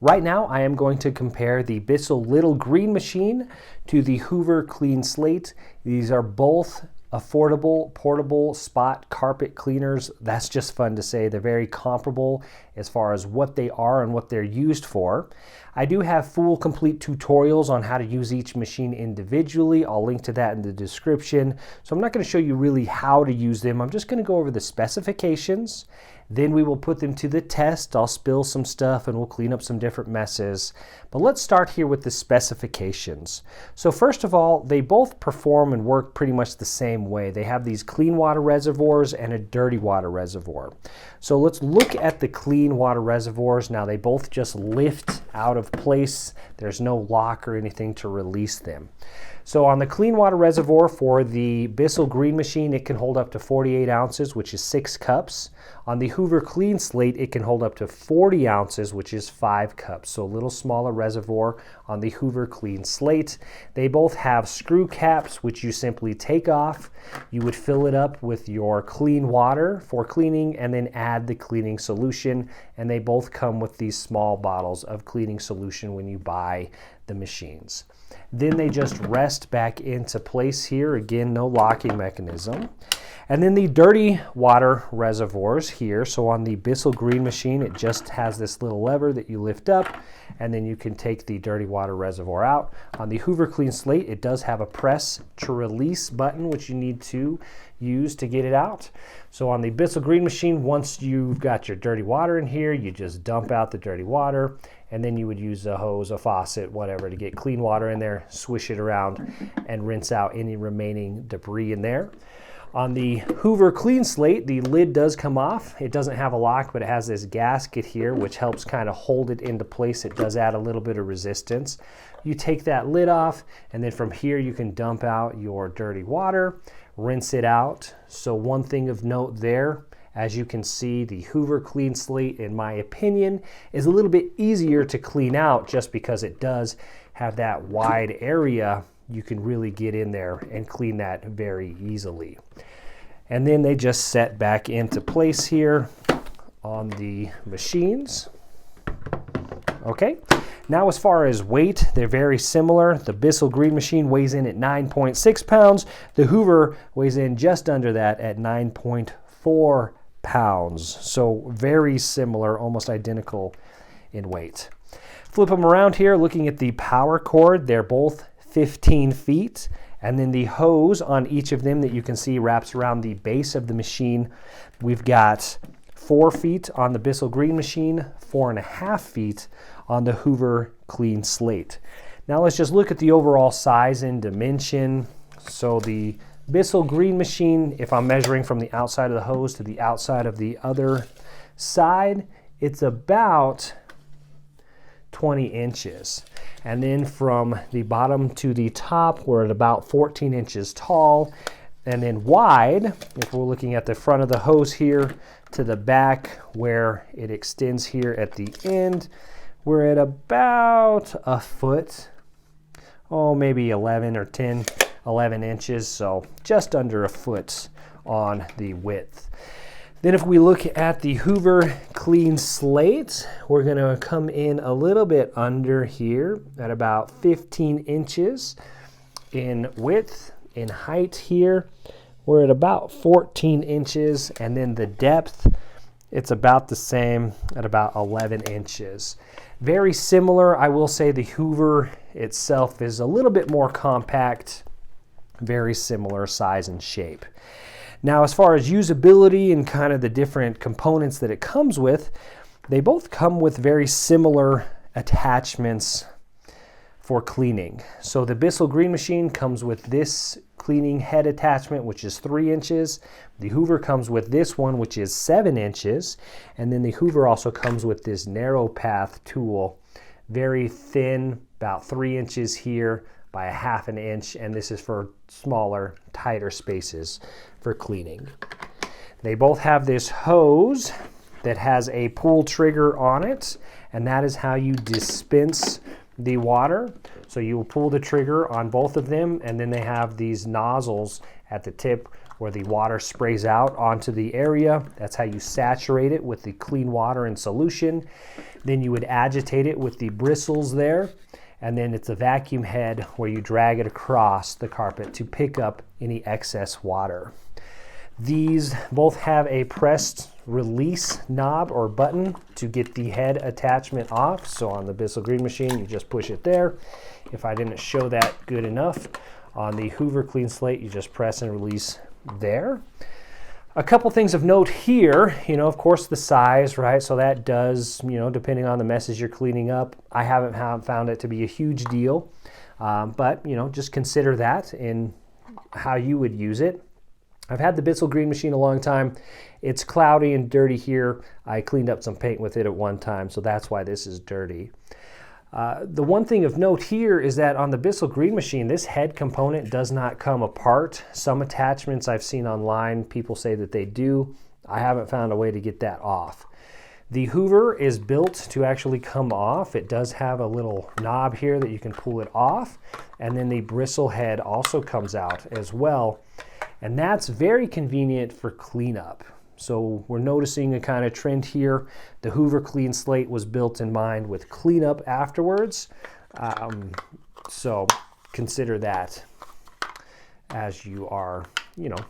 Right now, I am going to compare the Bissell Little Green Machine to the Hoover Cleanslate. These are both affordable, portable spot carpet cleaners. That's just fun to say. They're very comparable as far as what they are and what they're used for. I do have full, complete tutorials on how to use each machine individually. I'll link to that in the description. So I'm not going to show you really how to use them. I'm just going to go over the specifications. Then we will put them to the test. I'll spill some stuff and we'll clean up some different messes. But let's start here with the specifications. So first of all, they both perform and work pretty much the same way. They have these clean water reservoirs and a dirty water reservoir. So let's look at the clean water reservoirs. Now they both just lift out of place. There's no lock or anything to release them. So on the clean water reservoir for the Bissell Green Machine, it can hold up to 48 ounces, which is 6 cups. On the Hoover Cleanslate, it can hold up to 40 ounces, which is 5 cups. So a little smaller reservoir on the Hoover Cleanslate. They both have screw caps, which you simply take off. You would fill it up with your clean water for cleaning and then add the cleaning solution. And they both come with these small bottles of cleaning solution when you buy the machines. Then they just rest back into place here. Again, no locking mechanism. And then the dirty water reservoirs here. So on the Bissell Green Machine, it just has this little lever that you lift up, and then you can take the dirty water reservoir out. On the Hoover Cleanslate, it does have a press to release button, which you need to use to get it out. So on the Bissell Green Machine, once you've got your dirty water in here, you just dump out the dirty water, and then you would use a hose, a faucet, whatever, to get clean water in there, swish it around, and rinse out any remaining debris in there. On the Hoover Cleanslate, the lid does come off. It doesn't have a lock, but it has this gasket here, which helps kind of hold it into place. It does add a little bit of resistance. You take that lid off, and then from here you can dump out your dirty water, rinse it out. So one thing of note there, as you can see, the Hoover Cleanslate, in my opinion, is a little bit easier to clean out just because it does have that wide area. You can really get in there and clean that very easily. And then they just set back into place here on the machines. Okay, now as far as weight, they're very similar. The Bissell Green Machine weighs in at 9.6 pounds. The Hoover weighs in just under that at 9.4 pounds. So very similar, almost identical in weight. Flip them around here, looking at the power cord, they're both 15 feet, and then the hose on each of them that you can see wraps around the base of the machine. We've got 4 feet on the Bissell Green Machine, 4.5 feet on the Hoover Cleanslate. Now let's just look at the overall size and dimension. So the Bissell Green Machine, if I'm measuring from the outside of the hose to the outside of the other side, it's about 20 inches. And then from the bottom to the top, we're at about 14 inches tall. And then wide, if we're looking at the front of the hose here to the back where it extends here at the end, we're at about a foot, maybe 11 or 10, 11 inches. So just under a foot on the width. Then if we look at the Hoover Cleanslate, we're going to come in a little bit under here at about 15 inches in width. In height here, we're at about 14 inches, and then the depth, it's about the same at about 11 inches. Very similar. I will say the Hoover itself is a little bit more compact, very similar size and shape. Now, as far as usability and kind of the different components that it comes with, they both come with very similar attachments for cleaning. So the Bissell Green Machine comes with this cleaning head attachment, which is 3 inches. The Hoover comes with this one, which is 7 inches. And then the Hoover also comes with this narrow path tool, very thin, about 3 inches here by a 1/2 inch, and this is for smaller, tighter spaces for cleaning. They both have this hose that has a pull trigger on it, and that is how you dispense the water. So you will pull the trigger on both of them, and then they have these nozzles at the tip where the water sprays out onto the area. That's how you saturate it with the clean water in solution. Then you would agitate it with the bristles there, and then it's a vacuum head where you drag it across the carpet to pick up any excess water. These both have a pressed release knob or button to get the head attachment off. So on the Bissell Green Machine, you just push it there. If I didn't show that good enough, on the Hoover Cleanslate, you just press and release there. A couple things of note here, of course the size, right? So that does, depending on the messes you're cleaning up, I haven't found it to be a huge deal. But, just consider that in how you would use it. I've had the Bissell Green Machine a long time. It's cloudy and dirty here. I cleaned up some paint with it at one time, so that's why this is dirty. The one thing of note here is that on the Bissell Green Machine, this head component does not come apart. Some attachments I've seen online, people say that they do. I haven't found a way to get that off. The Hoover is built to actually come off. It does have a little knob here that you can pull it off, and then the bristle head also comes out as well. And that's very convenient for cleanup. So we're noticing a kind of trend here. The Hoover Cleanslate was built in mind with cleanup afterwards. So consider that as you are,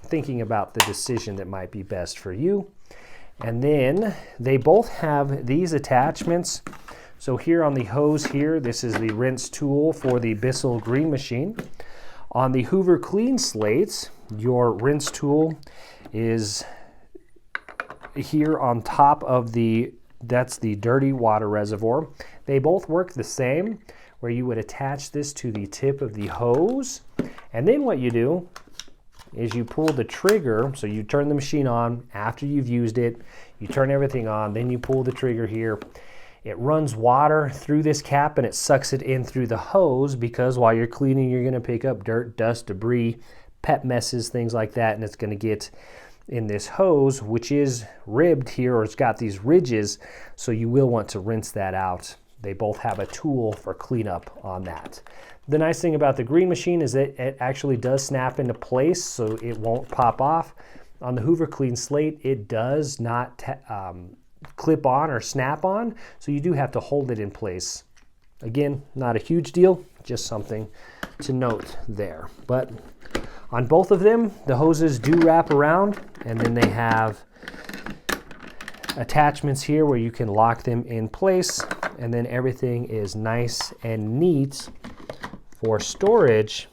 thinking about the decision that might be best for you. And then they both have these attachments. So here on the hose here, this is the rinse tool for the Bissell Green Machine. On the Hoover Cleanslates, your rinse tool is here on top of that's the dirty water reservoir. They both work the same, where you would attach this to the tip of the hose. And then what you do is you pull the trigger, so you turn the machine on after you've used it, you turn everything on, then you pull the trigger here. It runs water through this cap and it sucks it in through the hose, because while you're cleaning, you're going to pick up dirt, dust, debris, pet messes, things like that, and it's going to get in this hose, which is ribbed here, or it's got these ridges, so you will want to rinse that out. They both have a tool for cleanup on that. The nice thing about the Green Machine is that it actually does snap into place, so it won't pop off. On the Hoover Cleanslate, it does not clip on or snap on, so you do have to hold it in place. Again, not a huge deal, just something to note there. But on both of them, the hoses do wrap around, and then they have attachments here where you can lock them in place, and then everything is nice and neat for storage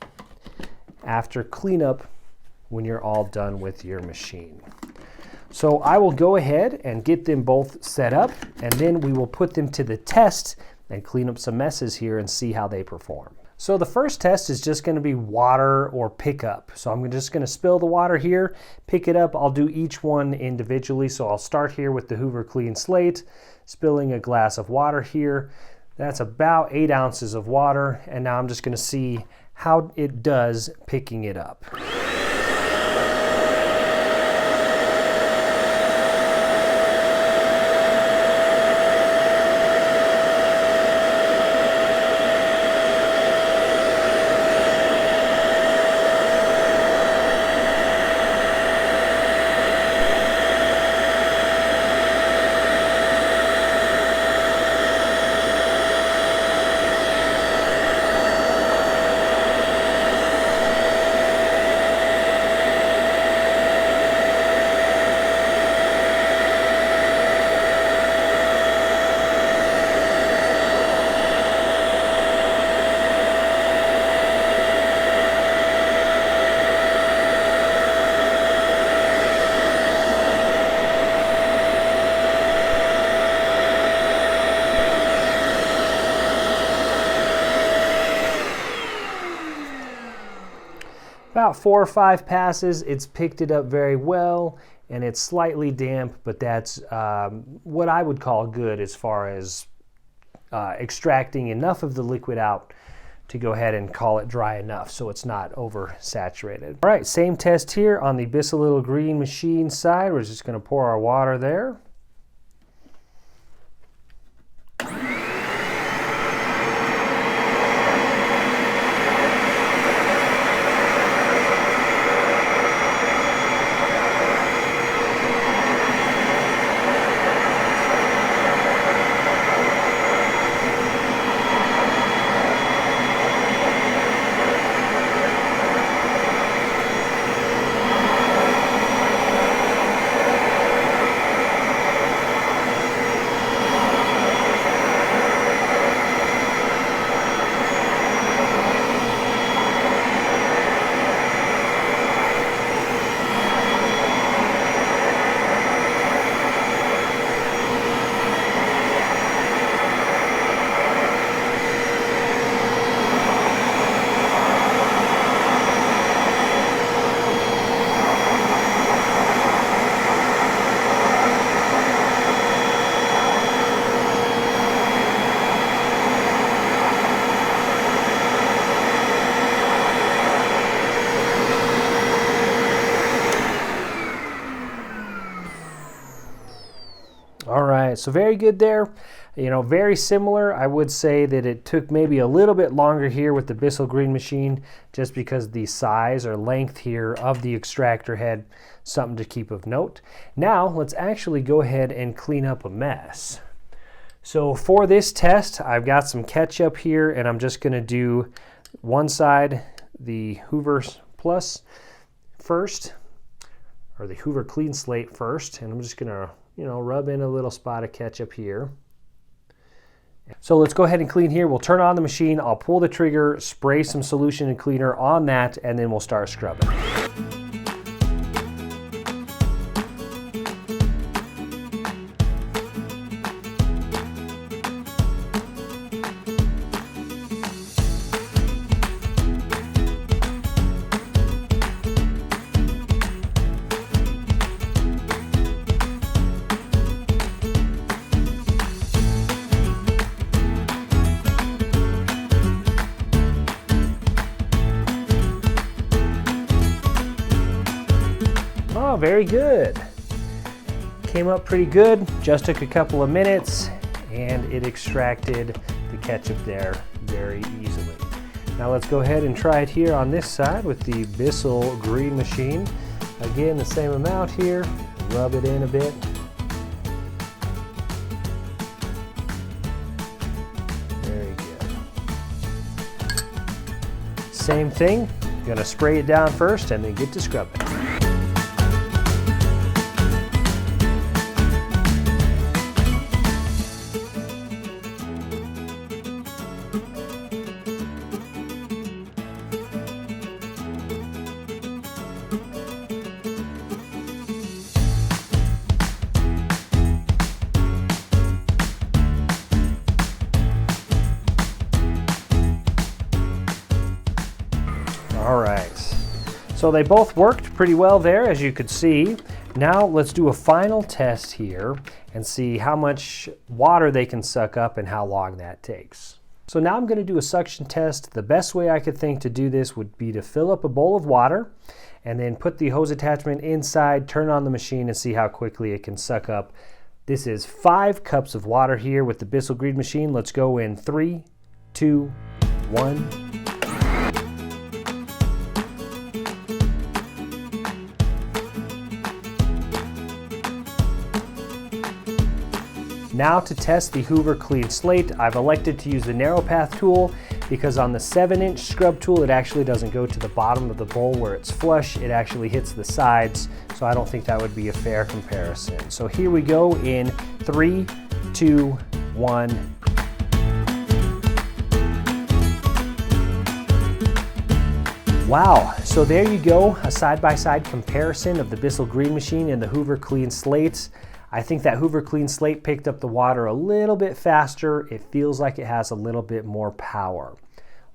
after cleanup when you're all done with your machine. So I will go ahead and get them both set up, and then we will put them to the test and clean up some messes here and see how they perform. So the first test is just going to be water or pickup. So I'm just going to spill the water here, pick it up. I'll do each one individually. So I'll start here with the Hoover Cleanslate, spilling a glass of water here. That's about 8 ounces of water. And now I'm just going to see how it does picking it up. About 4 or 5 passes, it's picked it up very well, and it's slightly damp, but that's what I would call good as far as extracting enough of the liquid out to go ahead and call it dry enough so it's not oversaturated. All right, same test here on the Bissell Green Machine side. We're just going to pour our water there. So very good there. You know, very similar. I would say that it took maybe a little bit longer here with the Bissell Green Machine, just because the size or length here of the extractor head, something to keep of note. Now let's actually go ahead and clean up a mess. So for this test, I've got some ketchup here, and I'm just going to do one side, the Hoover Plus first, or the Hoover Cleanslate first, and I'm just going to, you know, rub in a little spot of ketchup here. So let's go ahead and clean here. We'll turn on the machine, I'll pull the trigger, spray some solution and cleaner on that, and then we'll start scrubbing. Oh, very good. Came up pretty good, just took a couple of minutes, and it extracted the ketchup there very easily. Now let's go ahead and try it here on this side with the Bissell Green Machine. Again, the same amount here, rub it in a bit. Very good. Same thing, gonna spray it down first and then get to scrubbing. All right, so they both worked pretty well there, as you could see. Now let's do a final test here and see how much water they can suck up and how long that takes. So now I'm going to do a suction test. The best way I could think to do this would be to fill up a bowl of water and then put the hose attachment inside, turn on the machine, and see how quickly it can suck up. This is 5 cups of water here with the Bissell Green Machine. Let's go in 3, 2, 1. Now to test the Hoover Cleanslate, I've elected to use the narrow path tool because on the 7-inch scrub tool, it actually doesn't go to the bottom of the bowl where it's flush, it actually hits the sides, so I don't think that would be a fair comparison. So here we go in 3, 2, 1. Wow, so there you go, a side-by-side comparison of the Bissell Green Machine and the Hoover Cleanslate. I think that Hoover Cleanslate picked up the water a little bit faster. It feels like it has a little bit more power.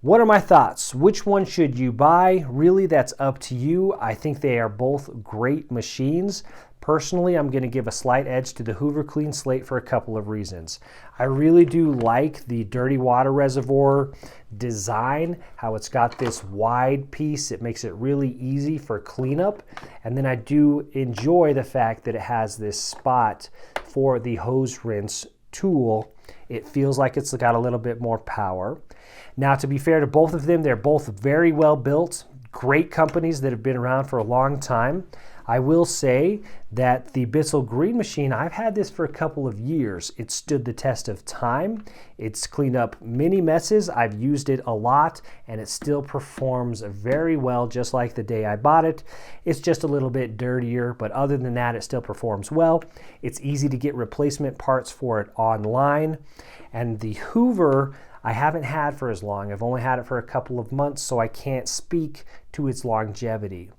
What are my thoughts? Which one should you buy? Really, that's up to you. I think they are both great machines. Personally, I'm going to give a slight edge to the Hoover Cleanslate for a couple of reasons. I really do like the dirty water reservoir design, how it's got this wide piece. It makes it really easy for cleanup. And then I do enjoy the fact that it has this spot for the hose rinse tool. It feels like it's got a little bit more power. Now, to be fair to both of them, they're both very well built, great companies that have been around for a long time. I will say that the Bissell Green Machine, I've had this for a couple of years. It stood the test of time. It's cleaned up many messes. I've used it a lot, and it still performs very well, just like the day I bought it. It's just a little bit dirtier, but other than that, it still performs well. It's easy to get replacement parts for it online. And the Hoover, I haven't had for as long. I've only had it for a couple of months, so I can't speak to its longevity.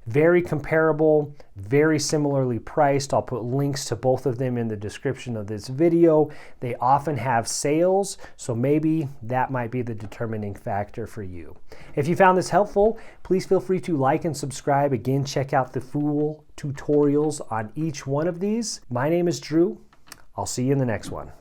Very comparable, very similarly priced. I'll put links to both of them in the description of this video. They often have sales, so maybe that might be the determining factor for you. If you found this helpful, please feel free to like and subscribe. Again, check out the full tutorials on each one of these. My name is Drew. I'll see you in the next one.